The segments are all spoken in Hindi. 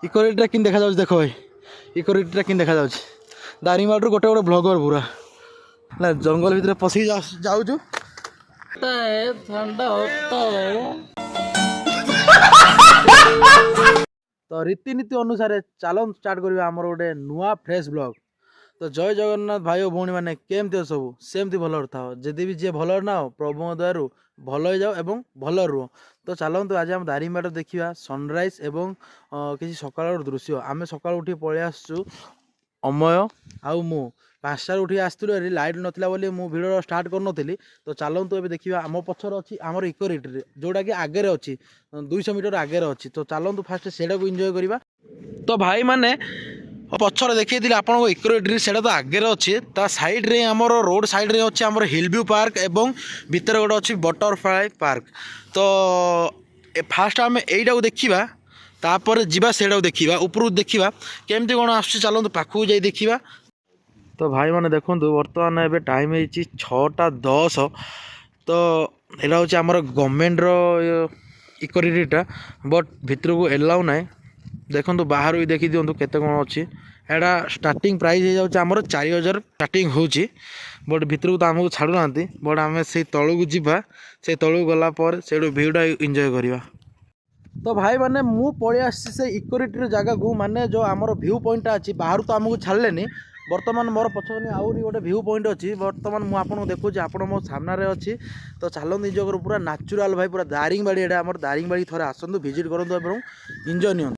इकोरिटीटा कि देखा जाଉଛି देख भाई इकोरिटीटा कि देखा जाଉଛି दारिंगबाड़ीରୁ गोटे गोटे ब्लॉगर पूरा ना जंगल भितर पशि जाऊँ ठंडा होता है तो रीतिनीति अनुसार चलन स्टार्ट करवा आमर गोटे नुआ फ्रेश ब्लॉग तो जय जगन्नाथ भाई और भौणी मैंने केमती सब सेमती भल था जदि भी जी भल ना हो प्रभु दयारू भल हो जाओ एवं भल रुह तो चलतु आज आम दारिंगबाड़ी देखा सनराइज एवं किसी सकाळ दृश्य आम सकाळ उठी पलि आसु अमय आउ मु 5टार उठी आसलु लाइट नाला बोली मु भिडियो स्टार्ट कर तो चलतु ए देखा आम पचर अच्छी आमर इकोरिटी जोटा कि आगे अच्छी 200 मीटर आगे अच्छी तो चलतु फास्ट से एंजॉय करवा तो भाई माने पछर देखी आपको इकोरिटी से तो आगे अच्छी ता साइड्रे आमर रोड साइड्रे अच्छी आमर हिल व्यू पार्क एवं भितर गोटे अच्छी बटरफ्लाई पार्क तो फास्ट आम यहीटा देखा तापर जीवा सेटा देखा ऊपर देखा केमती कौन आस चलते पाखक जाई देखा तो भाई मैंने देखूँ बर्तमान एवं टाइम हो 6:10 तो यहाँ हूँ आमर गवर्नमेंट इकोरिटीटा बट भितर को एलाउ ना देखो बाहर भी देखी दिखाँ केते कौन अच्छी एटा स्टार्टिंग प्राइस हो जाऊँ 4000 स्टार्टिंग होची बट भितर को तो आमको छाड़ू ना बट आम से तलू को जीवा से तलू गलापर से भ्यूटा एंजॉय करवा तो भाई माने मु पलि आसी से इकोरिटी जगह को माने जो आमर व्यू पॉइंट अच्छी बाहर तो आमको छाड़े बर्तमान मोर पछने आउरी गोटे व्यू पॉइंट अच्छी बर्तमान मुझे आपको देखुची आप मो सामने अच्छी तो चलते निजर पूरा नाचुराल भाई पूरा दारिंगबाड़ी एटा आमर दारिंगबाड़ी थोड़े आसतु विजिट करूँ और एंजॉय नि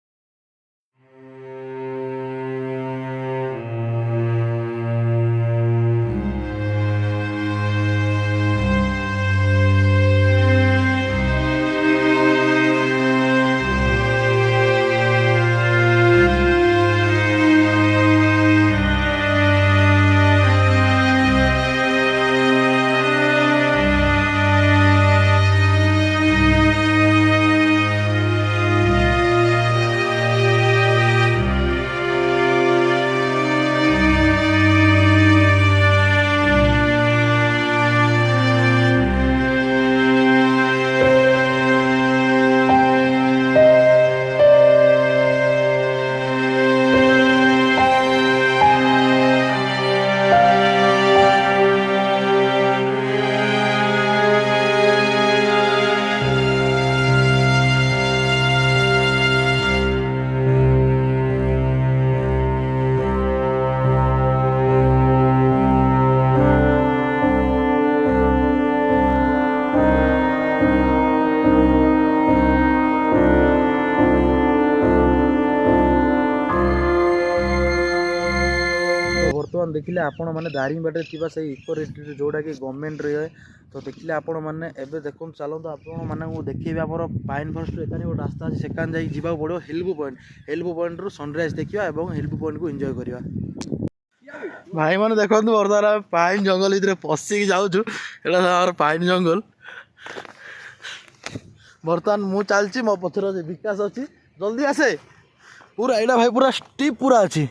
बर्तमान देखिले आपण मैंने दारिंगबाड़ी थी से इकोरिटी जोटा कि गवर्नमेंट रही है तो देखिले आपण मैंने एबे देखो चलते आपण मानक देखिए आमर पाइन फरेस्ट एकानी गोटे रास्ता अच्छे सेकान जावा पड़ो हिलबू पॉइंट रू सनराइज देखा और हिलबू पॉइंट को एंजॉय करवा भाई मैंने देखो बर्तमान पाइन जंगल भितर पशिक जाऊँ पाइन जंगल बर्तमान मु चलची मो पथर विकास अच्छी जल्दी आसे पूरा यहाँ भाई पूरा स्टीप पूरा अच्छी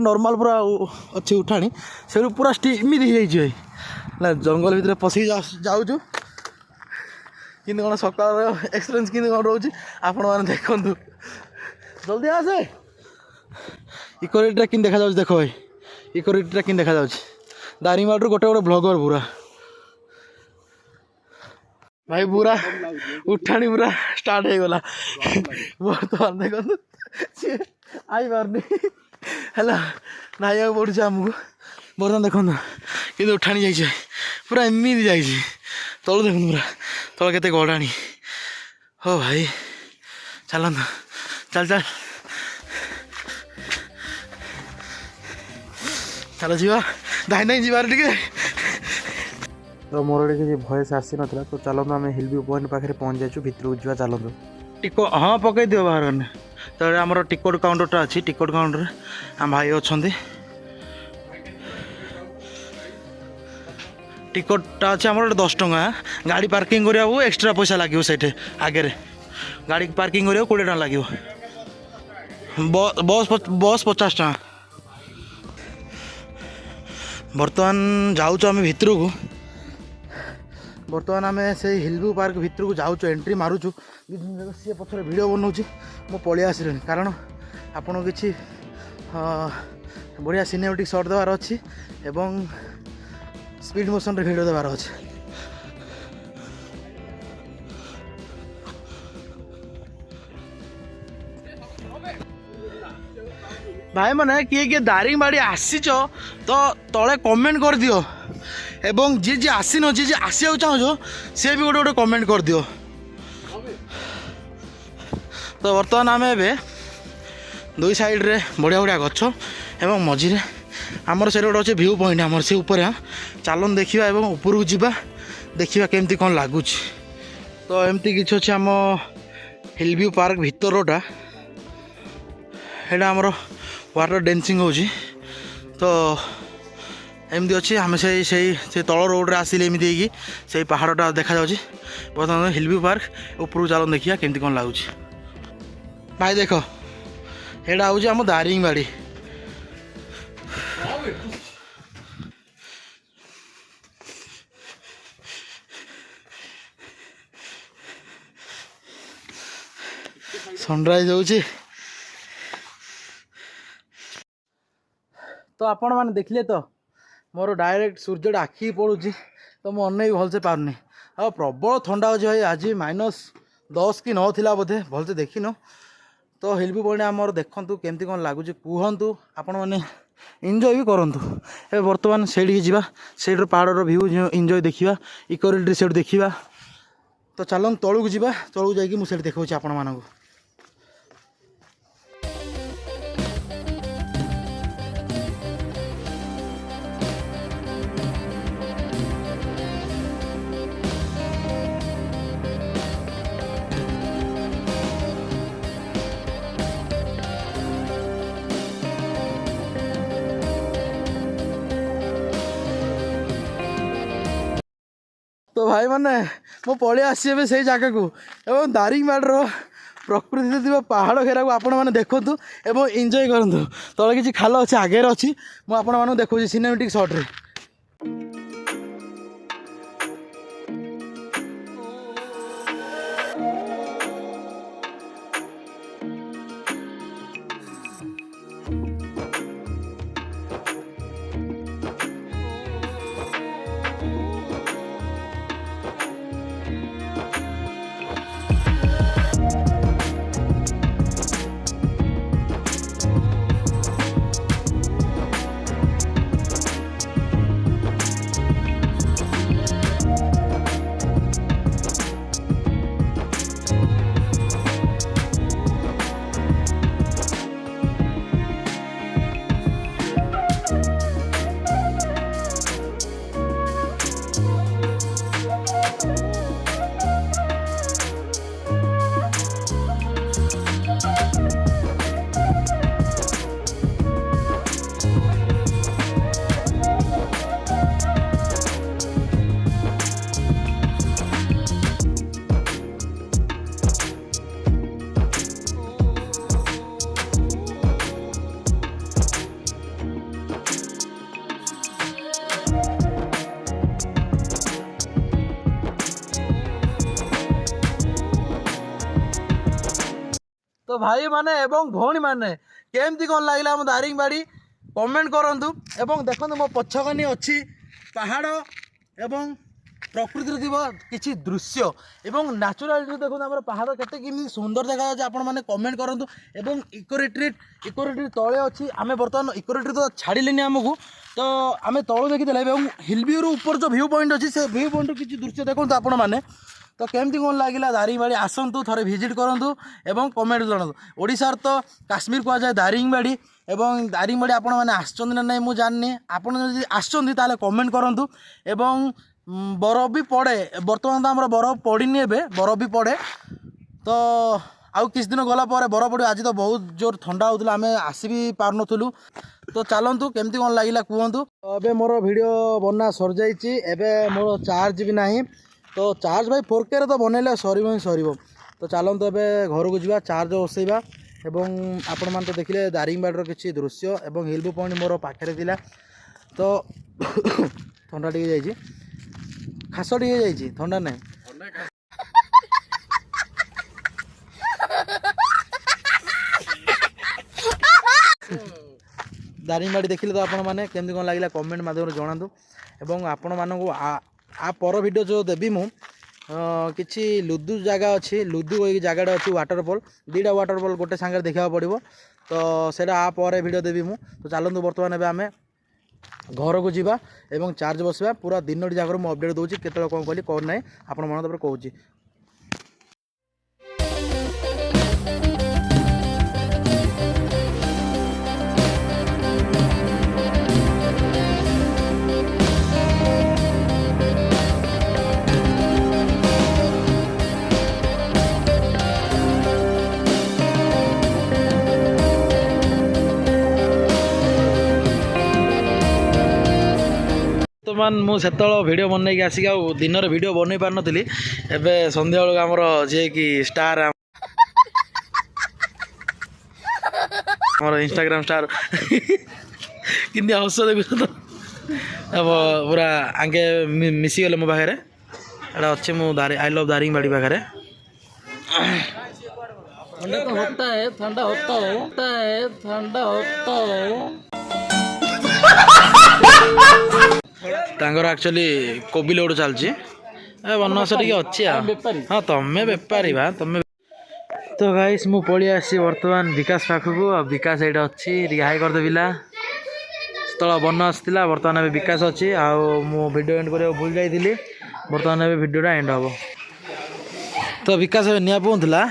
नॉर्मल पूरा अच्छी उठाणी से पूरा स्टीप इमिदी भाई ना जंगल भितर पशिक जाऊँ कि कौन सकाल एक्सपीरियंस कि कौन रोचे आपण मैंने देखु जल्दी आसे इकोरिटीटा कि देखा जाଉଛି देख भाई इकोरिटीटा कि देखा जाଉଛି दारिंगबाड़ीରୁ गोटे गोटे ब्लॉगर पूरा भाई पूरा उठाणी पूरा स्टार्ट हो गला बर्तमान देखो सी आई पारनी है नाइक पड़ुছে आमको बर्तमान देखो कि उठाणी जाइए पूरा एमती जाइए तलू देखो पूरा तल के गड़ाणी हो भाई चलत चल चल चलो जीवा दाई दाई जीवार टिके तो मोर किसी भयस आसी ना तो चलते आम हिल व्यू पॉइंट पाखे पहुँच जाइए भितर को जा चलते टिको हाँ पकई दियो बाहर ने तो आमर टिकट काउंटरटा अच्छी टिकट काउंटर आम भाई अच्छा टिकटा अच्छे आम 10 टंका गाड़ी पार्किंग करा एक्सट्रा पैसा लगे से आगे गाड़ी पार्किंग करा 20 टका लगे बस 50 टका बर्तमान जाऊँ आम भितर को बर्तमान आम से हिलव्यू पार्क भितर को जाऊँ एंट्री मारुचु सी पथर भिड बनाऊँ मु पलि आस कारण ଆପଣ କିଛି ବଢ଼ିଆ ସିନେମାଟିକ୍ ସଟ୍ ଦେବାର ଅଛି ଏବଂ ସ୍ପିଡ୍ ମୋସନ୍ରେ ଭିଡ଼ିଓ ଦେବାର ଅଛି। भाई मैंने किए किए दारिंगबाड़ी आसीच तो तले कमेंट कर दियो एवं जी जी आसीन जी जी आसिया चाहो सी भी गोटे गोटे कमेंट कर दियो। तो बर्तमान आम ए दुई साइड रे बढ़िया बढ़िया गछ एवं मझे आमर से गोटे अच्छे व्यू पॉइंट आमर से ऊपर चलन देखा और ऊपर को जावा देखा केमती कौन लगुच। तो एमती किसी अच्छे आम हिल व्यू पार्क भितरटा यहाँ आमर वाटर डांसिंग होची। तो एमती अच्छे आम से तल रोड्रे आसिले एमती से पहाड़टा देखा जाऊँगी। बर्तमान हिल व्यू पार्क ऊपर चलन देखिए केमती कौन लगुच। भाई देख यहाँ हूँ आम दारिंगबाड़ी। सनराइज होची। तो आपण मैंने देखले तो मोर डायरेक्ट सूर्यटा आखि पड़ूँ तो मु अन भी भलसे पारनी आ प्रबल ठंडा हो भाई। आज -10 कि 9 थिला बोधे भलसे देखिन। तो हिल व्यू पॉइंट आमर देखु केमती कौन लगुच कहतु आपण मैंने एंजॉय भी करूँ। ए बर्तमान से जा से पहाड़ व्यू एंजॉय देखा इकोरिटी से देखा। तो चलन तलू को जा तलू जाकि मुझे देखा आपण मानक। तो भाई मैंने मो पलि आसी से जगह को एवं दारिंगबाड़ी प्रकृति थी पहाड़ घेरा को आपण मैंने देखु एवं एंजॉय करूँ। तले किसी खाल अच्छे आगे अच्छी मुझे देखा सिनेमेटिक शॉट रे। तो भाई माने एवं भौणी माने केमती कौन लगे आम दारिंगबाड़ी कमेंट करंतु। एवं देखो मो पछकनी अच्छी पहाड़ एवं प्रकृति किसी दृश्य एवं न्याचुराल देखो आम पहाड़ के सुंदर देखा आपण मैंने कमेंट करंतु। एवं इको रिट्रीट तले अच्छी आम बर्तमान इको रिट्रीट तो छाड़िले आमको। तो आम तलू देखीदे एवं हिल व्यू ऊपर जो व्यू पॉइंट अच्छी से व्यू पॉइंट किसी दृश्य देखो आपण मैंने। तो केमती कौन लगे दारिंगबाड़ी आसतु थे भिजिट करूँ एवं कमेंट जनातु। ओडिशार तो काश्मीर कह जाए दारिंगबाड़ी एवं दारिंगबाड़ी आपण मैंने आसचंदी ना नहीं मुझे जाननी। आपण जब आसचंदी ताले कमेंट करूँ। एवं बरफ भी पड़े बर्तमान तो आम बरफ पड़नी ए बरफ भी पड़े। तो आउ किस दिन गला बरफ पड़े। आज तो बहुत जोर ठंडा होता आम आसी भी पार नथुलु। तो चलतु केमती कौन लगे कहतु। एबे मोर वीडियो बना सर जाइए एबे मोर चार्ज भी नहीं। तो चार्ज भाई 4K रे तो बनैले सरीब ही सरीब। तो चलतु एबे घर को जा चार्ज बसैबा। एवं आपण मैंने तो देखिले दारिंगबाड़ी किसी दृश्य एवं हिल व्यू पॉइंट मोर पाखे थिला। तो ठंडा टे जाइए खास टे जाइए ठंडा नहीं। ଦାରିଙ୍ଗବାଡ଼ି ଦେଖିଲେ ତ ଆପଣମାନେ କେମିତି କ'ଣ ଲାଗିଲା କମେଣ୍ଟ ମାଧ୍ୟମରେ ଜଣାନ୍ତୁ ଏବଂ ଆପଣମାନଙ୍କୁ ଆ ପର ଭିଡ଼ିଓ ଯେଉଁ ଦେବି ମୁଁ କିଛି ଲୁଦୁ ଜାଗା ଅଛି ଲୁଦୁ କହିକି ଜାଗାଟା ଅଛି ୱାଟରଫଲ୍ ଦୁଇଟା ୱାଟରଫଲ୍ ଗୋଟେ ସାଙ୍ଗରେ ଦେଖିବାକୁ ପଡ଼ିବ ତ ସେଇଟା ଆ ପରେ ଭିଡ଼ିଓ ଦେବି ମୁଁ ତ ଚାଲନ୍ତୁ ବର୍ତ୍ତମାନ ଏବେ ଆମେ ଘରକୁ ଯିବା ଏବଂ ଚାର୍ଜ ବସିବା ପୁରା ଦିନଟି ଜାଗାରୁ ମୁଁ ଅପଡ଼େଟ୍ ଦେଉଛି କେତେବେଳେ କ'ଣ କଲି କ'ଣ ନାହିଁ ଆପଣମାନଙ୍କ ତାପରେ କହୁଛି। ବର୍ତ୍ତମାନ ମୁଁ ସେତେବେଳେ ଭିଡ଼ିଓ ବନେଇକି ଆସିକି ଆଉ ଦିନରେ ଭିଡ଼ିଓ ବନେଇ ପାରିନଥିଲି ଏବେ ସନ୍ଧ୍ୟାବେଳକୁ ଆମର ଯିଏକି ଷ୍ଟାର୍ ଆମର ଇନଷ୍ଟାଗ୍ରାମ ଷ୍ଟାର୍ କେମିତି ହସ ଦେଖୁଛ ତ ପୁରା ଆଗେ ମିଶିଗଲେ ମୋ ପାଖରେ ଏଇଟା ଅଛି ମୁଁ ଆଇ ଲଭ୍ ଦାରିଙ୍ଗବାଡ଼ି ପାଖରେ ଥଣ୍ଡା ତାଙ୍କର ଆକ୍ଚୁଆଲି କୋବି ଲୋଡ଼ ଚାଲିଛି ବନବାସ ଟିକେ ଅଛି ଆଉ ହଁ ତମେ ବେପାରୀ ବା ତମେ ତ ଗାଇସ୍ ମୁଁ ପଳେଇ ଆସିଛି ବର୍ତ୍ତମାନ ବିକାଶ ପାଖକୁ ଆଉ ବିକାଶ ଏଇଠି ଅଛି ଟିକେ ହାଇ କରିଦେବିଲା ସେତେବେଳେ ବନ ଆସିଥିଲା ବର୍ତ୍ତମାନ ଏବେ ବିକାଶ ଅଛି ଆଉ ମୁଁ ଭିଡ଼ିଓ ଏଣ୍ଡ କରିବାକୁ ଭୁଲି ଯାଇଥିଲି ବର୍ତ୍ତମାନ ଏବେ ଭିଡ଼ିଓଟା ଏଣ୍ଡ ହେବ ତ ବିକାଶ ଏବେ ନିଆଁ ପହଞ୍ଚୁଥିଲା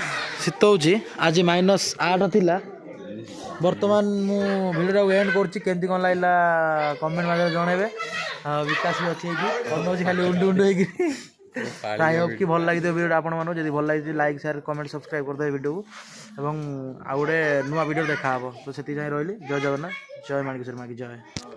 ଶୀତ ହେଉଛି ଆଜି -8 ଥିଲା ବର୍ତ୍ତମାନ ମୁଁ ଭିଡ଼ିଓଟାକୁ ଏଣ୍ଡ କରୁଛି କେମିତି କ'ଣ ଲାଗିଲା କମେଣ୍ଟ ମାଧ୍ୟମରେ ଜଣାଇବେ ଆଉ ବିକାଶ ବି ଅଛି ଏଇଠି ବନଉଛି ଖାଲି ଉଣ୍ଡୁ ହେଇକି ଆଇ ହୋପ୍ କି ଭଲ ଲାଗିଥିବ ଭିଡ଼ିଓଟା ଆପଣମାନଙ୍କୁ ଯଦି ଭଲ ଲାଗିଛି ଲାଇକ୍ ସେୟାର କମେଣ୍ଟ ସବସ୍କ୍ରାଇବ୍ କରିଦେବେ ଭିଡ଼ିଓକୁ ଏବଂ ଆଉ ଗୋଟେ ନୂଆ ଭିଡ଼ିଓ ଦେଖାହେବ ତ ସେଥିପାଇଁ ରହିଲି ଜୟ ଜଗନ୍ନାଥ ଜୟ ମାଣିକେଶ୍ୱର ମାଗି ଜୟ।